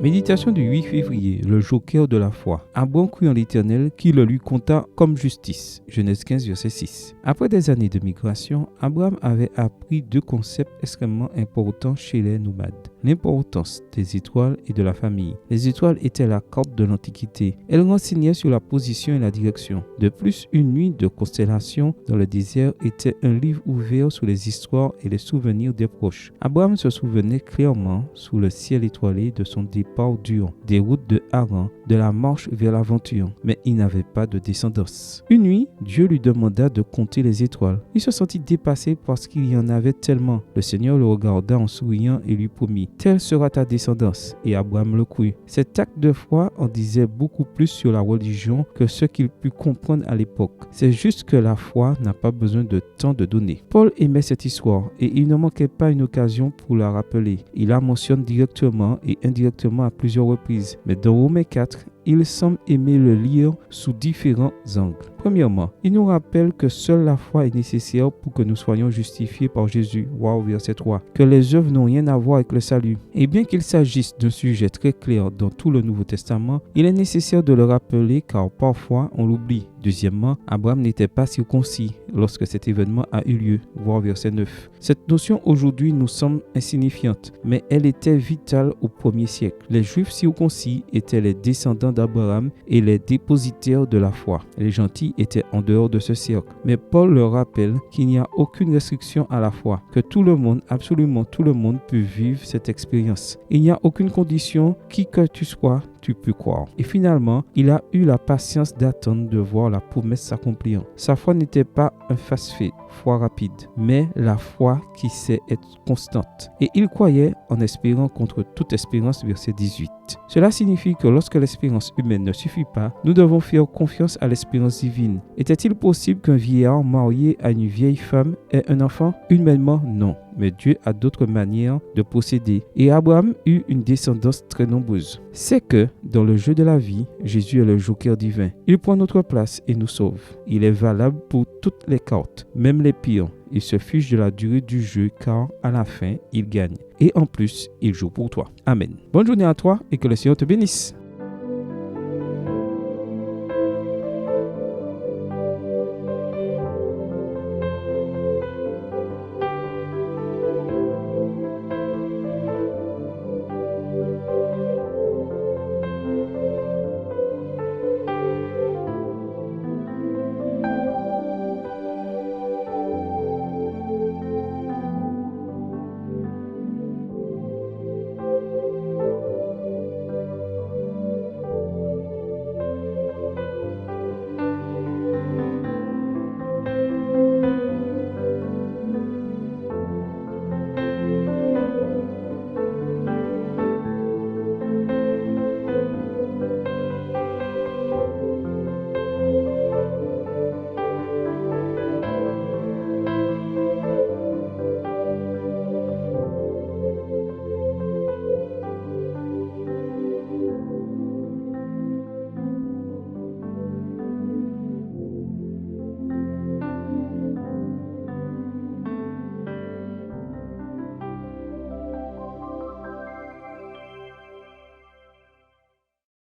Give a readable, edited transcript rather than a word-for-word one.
Méditation du 8 février, le joker de la foi. Abraham crut en l'Éternel qui le lui compta comme justice. Genèse 15, verset 6. Après des années de migration, Abraham avait appris deux concepts extrêmement importants chez les nomades. L'importance des étoiles et de la famille. Les étoiles étaient la carte de l'Antiquité. Elles renseignaient sur la position et la direction. De plus, une nuit de constellation dans le désert était un livre ouvert sur les histoires et les souvenirs des proches. Abraham se souvenait clairement, sous le ciel étoilé, de son départ dur, des routes de Haran, de la marche vers l'aventure, mais il n'avait pas de descendance. Une nuit, Dieu lui demanda de compter les étoiles. Il se sentit dépassé parce qu'il y en avait tellement. Le Seigneur le regarda en souriant et lui promit: « Telle sera ta descendance. » Et Abraham le crut. Cet acte de foi en disait beaucoup plus sur la religion que ce qu'il put comprendre à l'époque. C'est juste que la foi n'a pas besoin de temps de donner. Paul aimait cette histoire et il ne manquait pas une occasion pour la rappeler. Il la mentionne directement et indirectement à plusieurs reprises. Mais dans Romains 4, il semble aimer le lire sous différents angles. Premièrement, il nous rappelle que seule la foi est nécessaire pour que nous soyons justifiés par Jésus. Wow, verset 3. Que les œuvres n'ont rien à voir avec le salut. Et bien qu'il s'agisse d'un sujet très clair dans tout le Nouveau Testament, il est nécessaire de le rappeler car parfois on l'oublie. Deuxièmement, Abraham n'était pas circoncis lorsque cet événement a eu lieu. Voir verset 9. Cette notion aujourd'hui nous semble insignifiante, mais elle était vitale au 1er siècle. Les Juifs circoncis étaient les descendants d'Abraham et les dépositaires de la foi. Les gentils étaient en dehors de ce cercle. Mais Paul leur rappelle qu'il n'y a aucune restriction à la foi, que tout le monde, absolument tout le monde peut vivre cette expérience. Il n'y a aucune condition, qui que tu sois, tu peux croire. Et finalement, il a eu la patience d'attendre de voir la promesse s'accomplir. Sa foi n'était pas un fast-food, foi rapide, mais la foi qui sait être constante. Et il croyait en espérant contre toute espérance, verset 18. Cela signifie que lorsque l'espérance humaine ne suffit pas, nous devons faire confiance à l'espérance divine. Était-il possible qu'un vieillard marié à une vieille femme ait un enfant? Humainement, non. Mais Dieu a d'autres manières de procéder. Et Abraham eut une descendance très nombreuse. C'est que, dans le jeu de la vie, Jésus est le joker divin. Il prend notre place et nous sauve. Il est valable pour toutes les cartes, même les pires. Il se fiche de la durée du jeu car, à la fin, il gagne. Et en plus, il joue pour toi. Amen. Bonne journée à toi et que le Seigneur te bénisse.